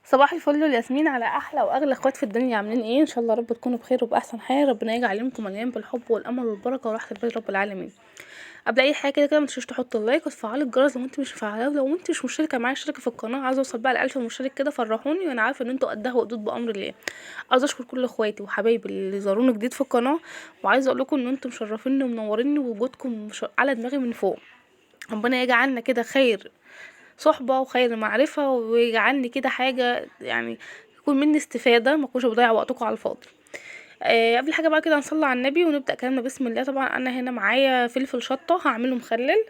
صباح الفل والياسمين على احلى واغلى اخوات في الدنيا. عاملين ايه؟ ان شاء الله رب تكونوا بخير وباحسن حال. ربنا يجعل يومكم مليان بالحب والامل والبركه وراحه البال رب العالمين. قبل اي حاجه كده ما تنسوش تحطوا اللايك وتفعلوا الجرس لو انت مش مفعلاه، ولو انت مش مشتركه معايا اشتركي في القناه. عايزه اوصل بقى ل1000 مشترك كده، فرحوني وانا عارفه ان انتوا قدها وقدود بامر الله. عايزه اشكر كل اخواتي وحبايبي اللي زاروني جديد في القناه، وعايزه اقول لكم ان انتم مشرفيني ومنوريني ووجودكم على دماغي من فوق. ربنا يجعلنا كده خير صحبة وخير معرفة، ويجعلني كده حاجة يعني يكون مني استفادة، ما اكونش بضيع وقتكم على الفاضي. قبل حاجة بقى كده نصلي على النبي ونبدأ كلامنا بسم الله. طبعا انا هنا معايا فلفل شطة هعمله مخلل.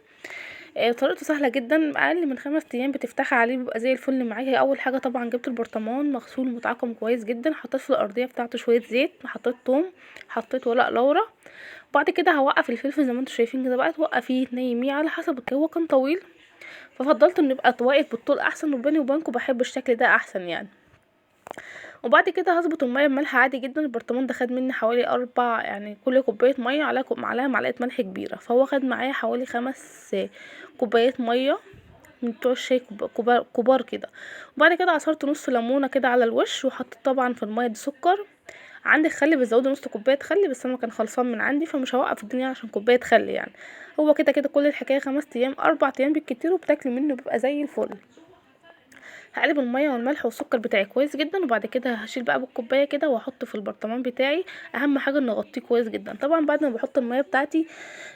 طريقته سهلة جدا، اقل من 5 ايام بتفتحي عليه بيبقى زي الفل معاكي. اول حاجة طبعا جبت البرطمان مغسول ومتعقم كويس جدا، حطيت في الارضية بتاعته شوية زيت، حطيت توم، حطيت ورق لورا. بعد كده هوقف الفلفل زي ما انتم شايفين كده، بقى توقفيه تنيميه على حسب هو كان طويل ففضلت انه يبقى واقف بالطول احسن، وبيني وبينكم بحب الشكل ده احسن يعني. وبعد كده هظبط الميه بملح عادي جدا. البرطمان ده خد مني حوالي 4، يعني كل كوبايه ميه عليها معلقه ملح كبيره، فهو خد معايا حوالي 5 كوبايات ميه من بتوع الشاي كبار كبار كده. وبعد كده عصرت نص ليمونه كده على الوش، وحطيت طبعا في الميه دي سكر. عندك خل بزودي نص كوبايه خل، بس انا كان خلصان من عندي فمش هوقف الدنيا عشان كوبايه خل يعني. هو كده كده كل الحكايه 5 ايام 4 ايام بالكتير وبتاكلي منه بيبقى زي الفل. هقلب الميه والملح والسكر بتاعي كويس جدا، وبعد كده هشيل بقى بالكوبايه كده واحطه في البرطمان بتاعي. اهم حاجه ان اغطيه كويس جدا. طبعا بعد ما بحط الميه بتاعتي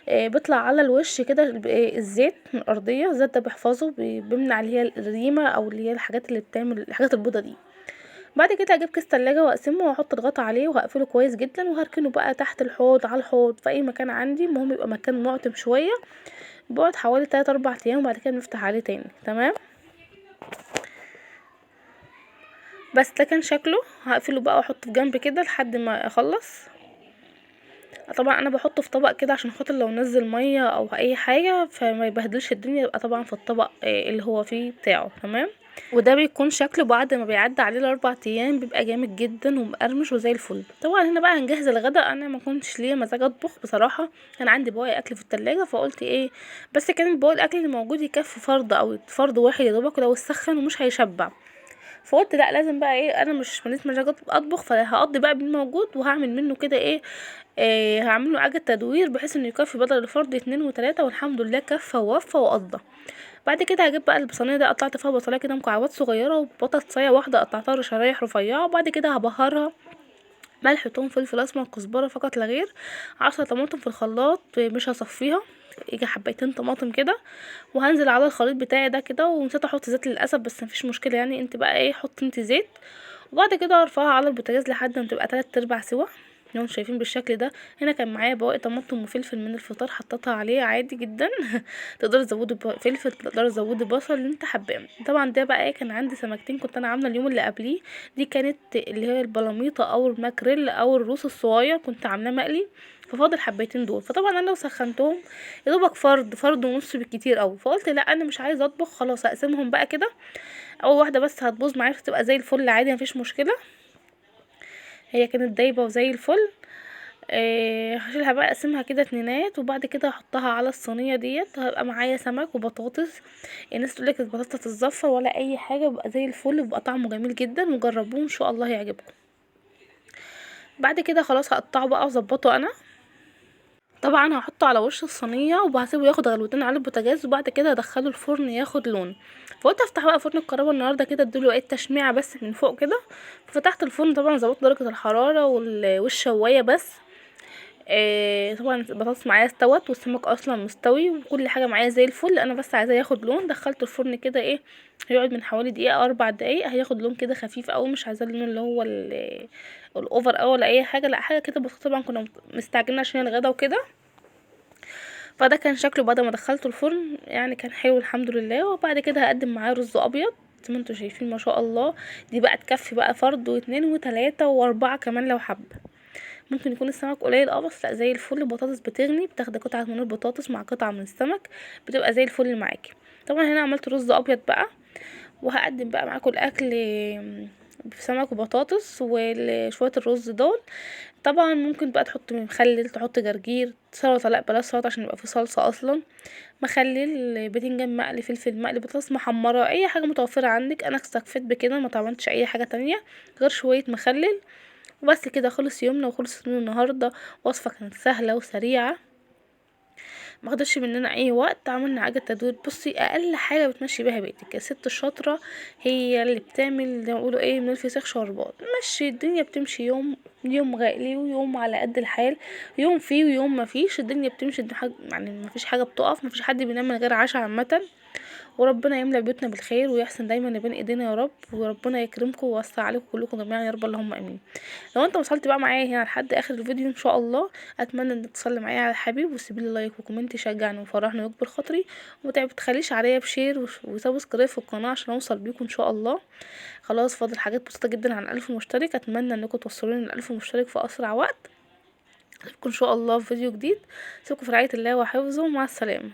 بيطلع على الوش كده الزيت من الارضيه. الزيت ده بيحفظه، بيمنع اللي هي الريمه او اللي هي الحاجات اللي بتعمل الحاجات البيضه دي. بعد كده اجيب كيس تلاجة واقسمه واحط الغطا عليه وهقفله كويس جدا، وهركنه بقى تحت الحوض على الحوض في اي مكان عندي، المهم يبقى مكان معتم شويه. بقعد حوالي 3 4 ايام وبعد كده نفتح عليه تاني. تمام، بس ده كان شكله. هقفله بقى واحطه في جنب كده لحد ما اخلص. طبعا انا بحطه في طبق كده عشان خاطر لو نزل ميه او اي حاجه فما يبهدلش الدنيا، يبقى طبعا في الطبق اللي هو فيه بتاعه. تمام، وده بيكون شكله بعد ما بيعدي عليه ال4 ايام، بيبقى جامد جدا ومقرمش وزي الفل. طبعا هنا بقى هنجهز الغدا. انا ما كنتش ليا مزاج اطبخ بصراحه، كان عندي بواقي اكل في التلاجة فقلت ايه، بس كان البواقي الاكل اللي موجود يكفي فرد او فرد واحد يا دوبك لو السخن ومش هيشبع. فقلت لا لازم بقى ايه، انا مش ماليش مزاج اطبخ، فهقضي بقى بالموجود وهعمل منه كده ايه. هعمله اعادة تدوير بحيث انه يكفي بدل الفرد 2 و3، والحمد لله كفى ووفى وقضى. بعد كده هجيب بقى البصليه دي قطعت فيها بصلايه كده مكعبات صغيره، وبطاطسايه واحده قطعتها شرايح رفيعه. وبعد كده هبهرها ملح توم فلفل اسمر كزبره فقط لا غير. 10 طماطم في الخلاط مش هصفيها، يجي حبيتين طماطم كده. وهنزل على الخليط بتاعي ده كده، ونسيت احط زيت للاسف بس مفيش مشكله يعني. انت بقى ايه، حط انت زيت. وبعد كده ارفعها على البوتاجاز لحد ما تبقى 3/4 سوا لو انتوا شايفين بالشكل ده. هنا كان معايا بواقي طماطم وفلفل من الفطار حطيتها عليه عادي جدا. تقدري تزودي فلفل، تقدري تزودي بصل اللي انت حباه. طبعا ده بقى ايه، كان عندي سمكتين كنت انا عامله اليوم اللي قبليه. دي كانت اللي هي البلاميطه او الماكريل او الروس الصغير، كنت عاملاه مقلي. ففاضل حبيتين دول، فطبعا انا لو سخنتهم يا دوبك فرد ونص بالكتير قوي. فقلت لا انا مش عايزه اطبخ، خلاص هقسمهم بقى كده. اول واحده بس هتبوظ معايا فتبقى زي الفل عادي مفيش مشكله. هي كانت دايبه وزي الفل. هشيلها بقى اقسمها كده اتنينات، وبعد كده هحطها على الصينيه ديت. هيبقى معايا سمك وبطاطس. الناس تقولك البطاطس تتزفر ولا اي حاجه، بيبقى زي الفل وبيبقى طعمه جميل جدا، وجربوه ان شاء الله هيعجبكم. بعد كده خلاص هقطعه بقى واظبطه انا. طبعا هحطه على وش الصينيه وهسيبه ياخد غلوتين على البوتاجاز، وبعد كده هدخله الفرن ياخد لون. فقلت افتح بقى فرن الكهرباء النهارده كده اديله ايه تشميعه بس من فوق كده. فتحت الفرن طبعا ظبطت درجه الحراره والشوايه بس. طبعا البطاطس معايا استوت والسمك اصلا مستوي وكل حاجه معايا زي الفل. انا بس عايزاه ياخد لون. دخلت الفرن كده ايه، هيقعد من حوالي دقيقه او 4 دقايق هياخد لون كده خفيف قوي. مش عايزاه اللون اللي هو الاوفر او ولا اي حاجه، لا حاجه كده بسيطه. طبعا كنا مستعجلين عشان الغدا وكده. فده كان شكله بعد ما دخلته الفرن يعني، كان حلو الحمد لله. وبعد كده هقدم معاه رز ابيض زي ما انتوا شايفين ما شاء الله. دي بقى تكفي بقى فرد واتنين وتلاتة واربعة كمان لو حب. ممكن يكون السمك قليل بس لا زي الفل. البطاطس بتغني، بتاخدي قطعه من البطاطس مع قطعه من السمك بتبقى زي الفل معاكي. طبعا هنا عملت رز ابيض بقى، وهقدم بقى معاكم الاكل سمك وبطاطس وشويه الرز دول. طبعا ممكن بقى تحط مخلل، تحط جرجير، سلطه لا بلاش سلطه عشان يبقى في صلصه اصلا، مخلل، بتنجان مقلي، فلفل مقلي، بطاطس محمره، اي حاجه متوفره عندك. انا استكفيت بكده، ما طعمتش اي حاجه تانية غير شويه مخلل. وبس كده خلص يومنا وخلص يوم النهارده. وصفه كانت سهله وسريعه، ما خدتش مننا اي وقت، عملنا عجة تدوير. بصي اقل حاجه بتمشي بيها بيتك يا ست الشاطره هي اللي بتعمل زي ما بيقولوا ايه من الفسيخ شربات. مشي الدنيا بتمشي، يوم غالي ويوم على قد الحال، يوم فيه ويوم ما فيش، الدنيا بتمشي يعني ما فيش حاجه بتقف، ما فيش حد بينام من غير عشاء عامه. وربنا يملى بيوتنا بالخير ويحسن دايما بين ايدينا يا رب، وربنا يكرمكم ويوسع عليكم كلكم جميعا يا رب اللهم امين. لو انت وصلت بقى معايا هنا لحد اخر الفيديو ان شاء الله، اتمنى انك تصلي معايا على الحبيب وتسيبي لي لايك وكومنت يشجعني ويفرحني ويكبر خاطري، وما تبخليش عليا بشير وسبسكرايب في القناه عشان اوصل بيكم ان شاء الله. خلاص فاضل حاجات بسيطه جدا عن 1000 مشترك، اتمنى انكم توصلوني ل 1000 مشترك في اسرع وقت. اشوفكم ان شاء الله في فيديو جديد. سيبكم في رعايه الله وحفظه، مع السلامه.